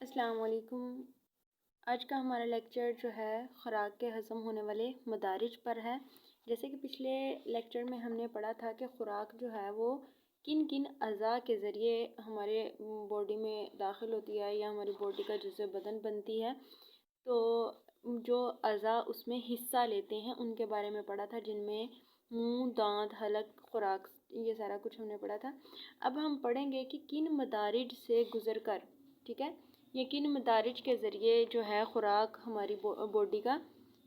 السلام علیکم۔ آج کا ہمارا لیکچر جو ہے خوراک کے ہضم ہونے والے مدارج پر ہے۔ جیسے کہ پچھلے لیکچر میں ہم نے پڑھا تھا کہ خوراک جو ہے وہ کن کن اعضاء کے ذریعے ہمارے باڈی میں داخل ہوتی ہے یا ہماری باڈی کا جزء بدن بنتی ہے، تو جو اعضاء اس میں حصہ لیتے ہیں ان کے بارے میں پڑھا تھا، جن میں منہ، دانت، حلق، خوراک، یہ سارا کچھ ہم نے پڑھا تھا۔ اب ہم پڑھیں گے کہ کن مدارج سے گزر کر، ٹھیک ہے، یہ کن مدارج کے ذریعے جو ہے خوراک ہماری باڈی کا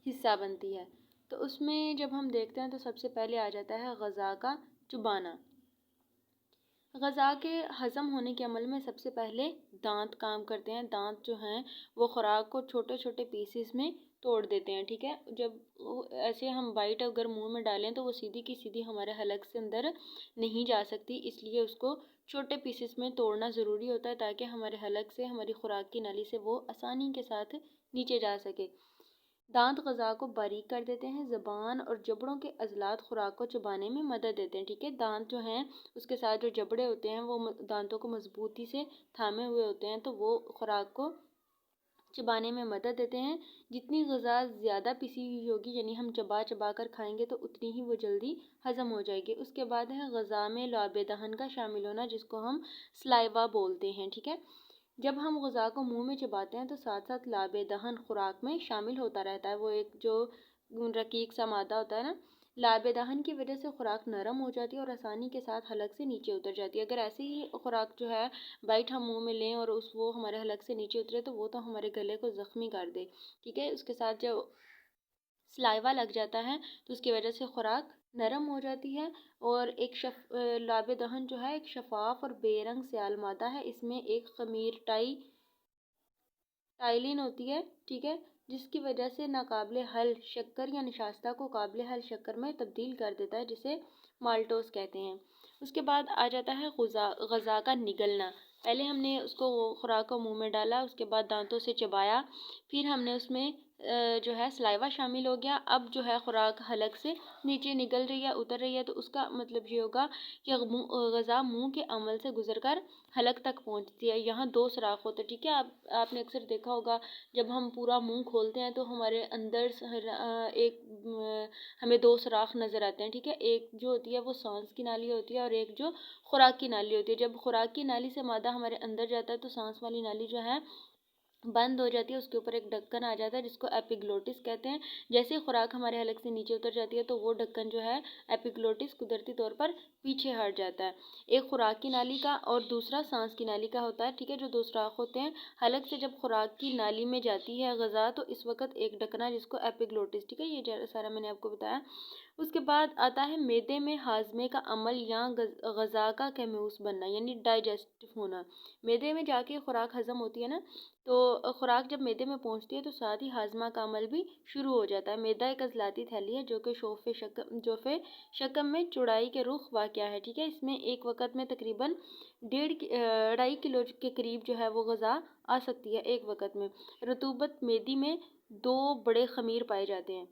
حصہ بنتی ہے۔ تو اس میں جب ہم دیکھتے ہیں تو سب سے پہلے آ جاتا ہے غذا کا چبانا۔ غذا کے ہضم ہونے کے عمل میں سب سے پہلے دانت کام کرتے ہیں۔ دانت جو ہیں وہ خوراک کو چھوٹے چھوٹے پیسز میں توڑ دیتے ہیں، ٹھیک ہے۔ جب ایسے ہم بائٹ اگر منہ میں ڈالیں تو وہ سیدھی کی سیدھی ہمارے حلق سے اندر نہیں جا سکتی، اس لیے اس کو چھوٹے پیسز میں توڑنا ضروری ہوتا ہے تاکہ ہمارے حلق سے، ہماری خوراک کی نالی سے وہ آسانی کے ساتھ نیچے جا سکے۔ دانت غذا کو باریک کر دیتے ہیں۔ زبان اور جبڑوں کے عضلات خوراک کو چبانے میں مدد دیتے ہیں، ٹھیک ہے۔ دانت جو ہیں اس کے ساتھ جو جبڑے ہوتے ہیں وہ دانتوں کو مضبوطی سے تھامے ہوئے ہوتے ہیں، تو وہ خوراک کو چبانے میں مدد دیتے ہیں۔ جتنی غذا زیادہ پسی ہوئی ہوگی، یعنی ہم چبا چبا کر کھائیں گے تو اتنی ہی وہ جلدی ہضم ہو جائے گی۔ اس کے بعد ہے غذا میں لعاب دہن کا شامل ہونا، جس کو ہم سلائیوا بولتے ہیں، ٹھیک ہے۔ جب ہم غذا کو منہ میں چباتے ہیں تو ساتھ ساتھ لعاب دہن خوراک میں شامل ہوتا رہتا ہے۔ وہ ایک جو رقیق سا مادہ ہوتا ہے نا، لعاب دہن کی وجہ سے خوراک نرم ہو جاتی ہے اور آسانی کے ساتھ حلق سے نیچے اتر جاتی ہے۔ اگر ایسی ہی خوراک جو ہے بائٹ ہم منہ میں لیں اور وہ ہمارے حلق سے نیچے اترے تو وہ تو ہمارے گلے کو زخمی کر دے، ٹھیک ہے۔ اس کے ساتھ جو سلائیوا لگ جاتا ہے تو اس کی وجہ سے خوراک نرم ہو جاتی ہے۔ اور ایک لعاب دہن جو ہے ایک شفاف اور بے رنگ سیال مادہ ہے۔ اس میں ایک خمیر ٹائلین ہوتی ہے، ٹھیک ہے، جس کی وجہ سے ناقابل حل شکر یا نشاستہ کو قابل حل شکر میں تبدیل کر دیتا ہے، جسے مالٹوز کہتے ہیں۔ اس کے بعد آ جاتا ہے غذا کا نگلنا۔ پہلے ہم نے اس کو خوراک کو منہ میں ڈالا، اس کے بعد دانتوں سے چبایا، پھر ہم نے اس میں جو ہے سلائیوا شامل ہو گیا۔ اب جو ہے خوراک حلق سے نیچے نگل رہی ہے، اتر رہی ہے، تو اس کا مطلب یہ ہوگا کہ غذا منہ کے عمل سے گزر کر حلق تک پہنچتی ہے۔ یہاں دو سوراخ ہوتے ہیں، ٹھیک ہے۔ آپ نے اکثر دیکھا ہوگا جب ہم پورا منہ کھولتے ہیں تو ہمارے اندر ایک ہمیں دو سوراخ نظر آتے ہیں، ٹھیک ہے۔ ایک جو ہوتی ہے وہ سانس کی نالی ہوتی ہے اور ایک جو خوراک کی نالی ہوتی ہے۔ جب خوراک کی نالی سے مادہ ہمارے اندر جاتا ہے تو سانس والی نالی جو ہے بند ہو جاتی ہے، اس کے اوپر ایک ڈھکن آ جاتا ہے جس کو ایپیگلوٹس کہتے ہیں۔ جیسے ہی خوراک ہمارے حلق سے نیچے اتر جاتی ہے تو وہ ڈھکن جو ہے ایپیگلوٹس قدرتی طور پر پیچھے ہٹ جاتا ہے۔ ایک خوراک کی نالی کا اور دوسرا سانس کی نالی کا ہوتا ہے، ٹھیک ہے، جو دو سوراخ ہوتے ہیں۔ حلق سے جب خوراک کی نالی میں جاتی ہے غذا تو اس وقت ایک ڈھکنا جس کو ایپیگلوٹس، ٹھیک ہے، یہ سارا میں نے آپ کو بتایا۔ اس کے بعد آتا ہے معدے میں ہاضمے کا عمل یا غذا کا کیموس بننا، یعنی ڈائجسٹ ہونا۔ معدے میں جا کے خوراک ہضم ہوتی ہے نا، تو خوراک جب معدے میں پہنچتی ہے تو ساتھ ہی ہاضمہ کا عمل بھی شروع ہو جاتا ہے۔ معدہ ایک عضلاتی تھیلی ہے جو کہ جوف شکم میں چوڑائی کے رخ واقع ہے، ٹھیک ہے۔ اس میں ایک وقت میں تقریباً 2.5 کلو کے قریب جو ہے وہ غذا آ سکتی ہے ایک وقت میں۔ رطوبت معدے میں دو بڑے خمیر پائے جاتے ہیں،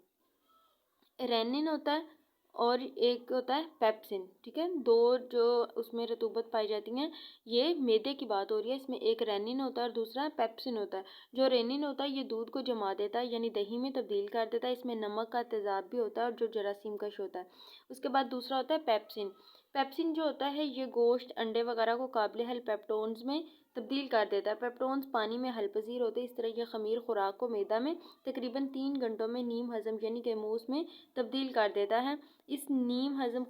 رینن ہوتا ہے اور ایک ہوتا ہے پیپسن، ٹھیک ہے۔ دو جو اس میں رطوبت پائی جاتی ہیں، یہ معدے کی بات ہو رہی ہے۔ اس میں ایک رینن ہوتا ہے اور دوسرا پیپسن ہوتا ہے۔ جو رینن ہوتا ہے یہ دودھ کو جما دیتا ہے، یعنی دہی میں تبدیل کر دیتا ہے۔ اس میں نمک کا تیزاب بھی ہوتا ہے اور جو جراثیم کش ہوتا ہے۔ اس کے بعد دوسرا ہوتا ہے پیپسن۔ پیپسن جو ہوتا ہے یہ گوشت، انڈے وغیرہ کو قابل حل پیپٹونز میں تبدیل کر دیتا ہے۔ پیپٹونز پانی میں حل پذیر ہوتے ہیں۔ اس طرح یہ خمیر خوراک کو معدہ میں تقریباً 3 گھنٹوں میں نیم ہضم یعنی کیموس میں تبدیل کر دیتا ہے۔ اس نیم ہضم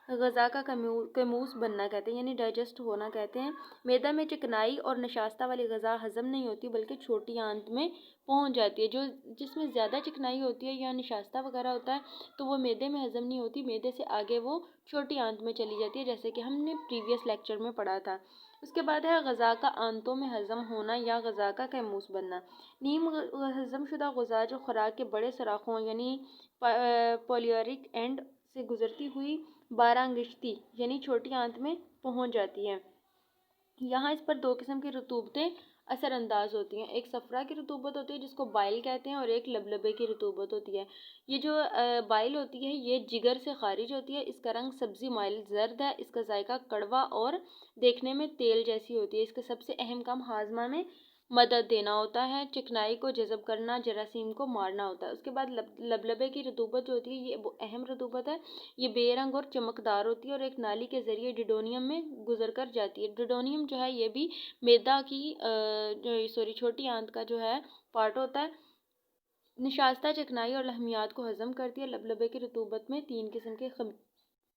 غذا کا کیموس بننا کہتے ہیں، یعنی ڈائجسٹ ہونا کہتے ہیں۔ معدہ میں چکنائی اور نشاستہ والی غذا ہضم نہیں ہوتی بلکہ چھوٹی آنت میں پہنچ جاتی ہے۔ جس میں زیادہ چکنائی ہوتی ہے یا نشاستہ وغیرہ ہوتا ہے تو وہ معدے میں ہضم نہیں ہوتی، معدے سے آگے وہ چھوٹی آنت میں چلی جاتی ہے، جیسے کہ ہم نے پریویس لیکچر میں پڑھا تھا۔ اس کے بعد ہے غذا کا آنتوں میں ہضم ہونا یا غذا کا کیموس بننا۔ نیم ہضم شدہ غذا جو خوراک کے بڑے سوراخوں یعنی پولیورک اینڈ سے گزرتی ہوئی بارانگشتی یعنی چھوٹی آنت میں پہنچ جاتی ہے۔ یہاں اس پر دو قسم کی رطوبتیں اثر انداز ہوتی ہیں۔ ایک صفرا کی رطوبت ہوتی ہے جس کو بائل کہتے ہیں، اور ایک لبلبے کی رطوبت ہوتی ہے۔ یہ جو بائل ہوتی ہے یہ جگر سے خارج ہوتی ہے۔ اس کا رنگ سبزی مائل زرد ہے، اس کا ذائقہ کڑوا اور دیکھنے میں تیل جیسی ہوتی ہے۔ اس کا سب سے اہم کام ہاضمہ میں مدد دینا ہوتا ہے، چکنائی کو جذب کرنا، جراثیم کو مارنا ہوتا ہے۔ اس کے بعد لبلبے کی رطوبت جو ہوتی ہے یہ اہم رطوبت ہے، یہ بے رنگ اور چمکدار ہوتی ہے اور ایک نالی کے ذریعے ڈیڈونیم میں گزر کر جاتی ہے۔ ڈیڈونیم جو ہے یہ بھی میدا کی چھوٹی آنت کا جو ہے پارٹ ہوتا ہے۔ نشاستہ چکنائی اور لحمیات کو ہضم کرتی ہے۔ لبلبے کی رطوبت میں 3 قسم کے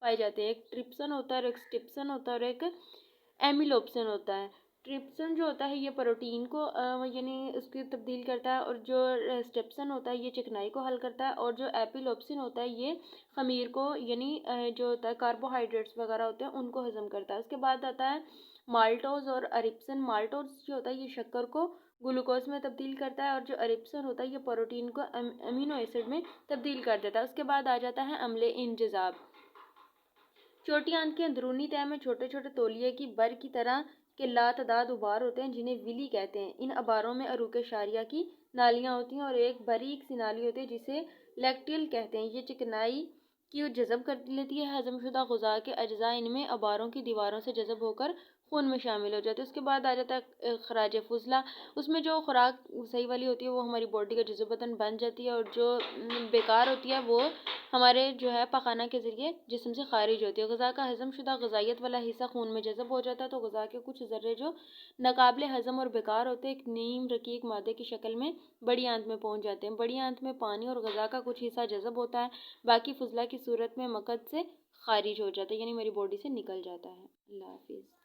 پائے جاتے ہیں، ایک ٹرپسن ہوتا ہے اور ایک سٹپسن ہوتا ہے اور ایک ایمیلوپسن ہوتا ہے۔ ٹرپسن جو ہوتا ہے یہ پروٹین کو یعنی اس کی تبدیل کرتا ہے، اور جو سٹپسن ہوتا ہے یہ چکنائی کو حل کرتا ہے، اور جو ایپیلوپسن ہوتا ہے یہ خمیر کو یعنی جو ہوتا ہے کاربوہائیڈریٹس وغیرہ ہوتے ہیں ان کو ہضم کرتا ہے۔ اس کے بعد آتا ہے مالٹوز اور اریپسن۔ مالٹوز جو ہوتا ہے یہ شکر کو گلوکوز میں تبدیل کرتا ہے، اور جو اریپسن ہوتا ہے یہ پروٹین کو امینو ایسڈ میں تبدیل کر دیتا ہے۔ اس کے بعد آ جاتا ہے عمل انجذاب۔ چھوٹی آنت کے اندرونی تہہ میں چھوٹے چھوٹے تولیے کی بر کی طرح کے لاتعداد ابار ہوتے ہیں جنہیں ولی کہتے ہیں۔ ان اباروں میں عروق شاریہ کی نالیاں ہوتی ہیں اور ایک باریک سی نالی ہوتی ہے جسے لیکٹیل کہتے ہیں۔ یہ چکنائی کی جذب کر لیتی ہے۔ ہضم شدہ غذا کے اجزاء ان میں اباروں کی دیواروں سے جذب ہو کر خون میں شامل ہو جاتے ہیں۔ اس کے بعد آ جاتا ہے خراج فضلہ۔ اس میں جو خوراک صحیح والی ہوتی ہے وہ ہماری باڈی کا جزو بدن بن جاتی ہے، اور جو بیکار ہوتی ہے وہ ہمارے جو ہے پخانہ کے ذریعے جسم سے خارج ہوتی ہے۔ غذا کا ہضم شدہ غذائیت والا حصہ خون میں جذب ہو جاتا ہے تو غذا کے کچھ ذرے جو ناقابل ہضم اور بیکار ہوتے ہیں ایک نیم رقیق مادے کی شکل میں بڑی آنت میں پہنچ جاتے ہیں۔ بڑی آنت میں پانی اور غذا کا کچھ حصہ جذب ہوتا ہے، باقی فضلہ کی صورت میں مقعد سے خارج ہو جاتا ہے، یعنی میری باڈی سے نکل جاتا ہے۔ اللہ حافظ۔